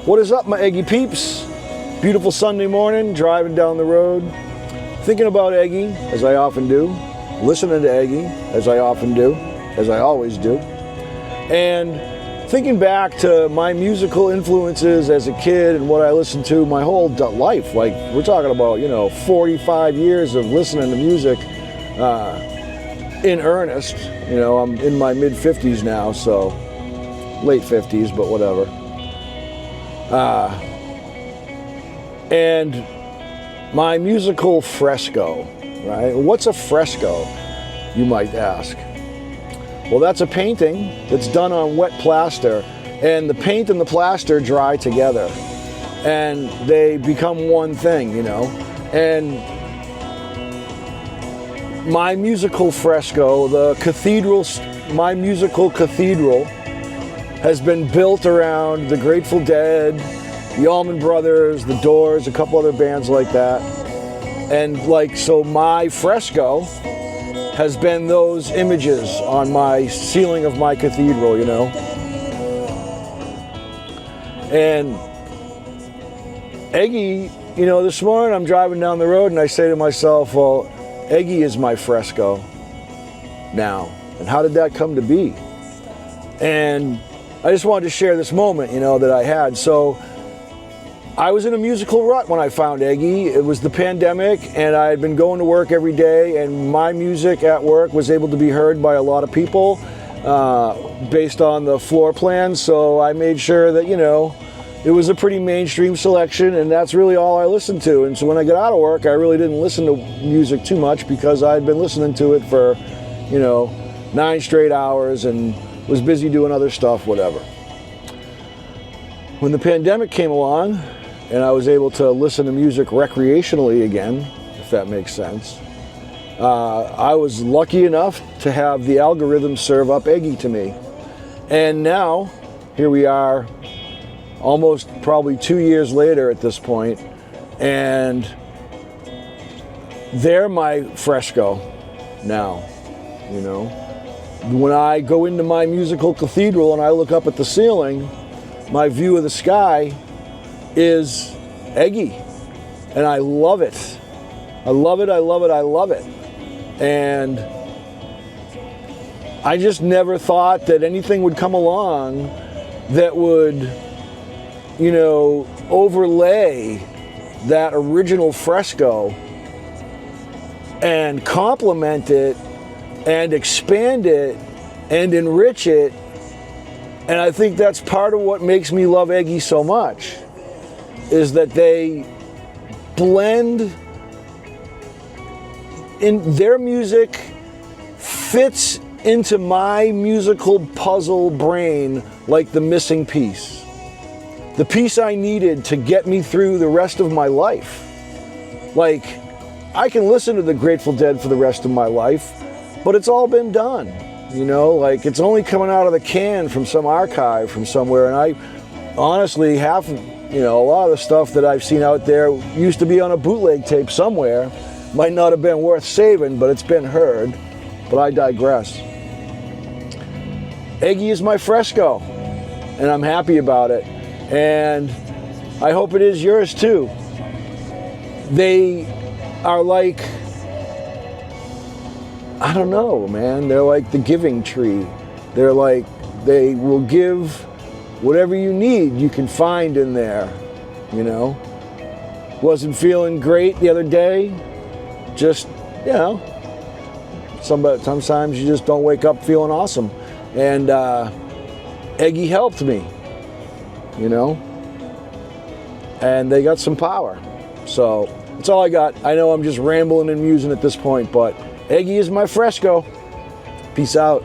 What is up, my Eggy peeps? Beautiful Sunday morning, driving down the road, thinking about Eggy, as I often do, listening to Eggy, as I often do, as I always do, and thinking back to my musical influences as a kid and what I listened to my whole life. Like, we're talking about, 45 years of listening to music in earnest. I'm in my mid-50s now, so late 50s, but whatever. And my musical Fresco, right? What's a fresco, you might ask? Well, that's a painting that's done on wet plaster, and the paint and the plaster dry together, and they become one thing, And my musical Fresco, my musical cathedral, has been built around the Grateful Dead, the Allman Brothers, the Doors, a couple other bands like that. And so my Fresco has been those images on my ceiling of my cathedral, And Eggy, this morning I'm driving down the road and I say to myself, well, Eggy is my Fresco now. And how did that come to be? And I just wanted to share this moment, that I had. So I was in a musical rut when I found Eggy. It was the pandemic, and I had been going to work every day, and my music at work was able to be heard by a lot of people based on the floor plan. So I made sure that, it was a pretty mainstream selection, and that's really all I listened to. And so when I got out of work, I really didn't listen to music too much because I'd been listening to it for, 9 straight hours and was busy doing other stuff, whatever. When the pandemic came along and I was able to listen to music recreationally again, if that makes sense, I was lucky enough to have the algorithm serve up Eggy to me. And now, here we are, almost probably 2 years later at this point, and they're my Fresco now, When I go into my musical cathedral and I look up at the ceiling, my view of the sky is Eggy. And I love it. I love it, I love it, I love it. And I just never thought that anything would come along that would, overlay that original Fresco and complement it and expand it and enrich it. And I think that's part of what makes me love Eggy so much, is that they blend in their music, fits into my musical puzzle brain like the missing piece. The piece I needed to get me through the rest of my life. I can listen to the Grateful Dead for the rest of my life, but it's all been done, it's only coming out of the can from some archive from somewhere. And I honestly, a lot of the stuff that I've seen out there used to be on a bootleg tape somewhere. Might not have been worth saving, but it's been heard. But I digress. Eggy is my Fresco, and I'm happy about it. And I hope it is yours too. They are I don't know, man. They're like the giving tree. They will give whatever you need, you can find in there, Wasn't feeling great the other day. Just, sometimes you just don't wake up feeling awesome. And Eggy helped me, And they got some power. So that's all I got. I know I'm just rambling and musing at this point, but Eggy is my Fresco. Peace out.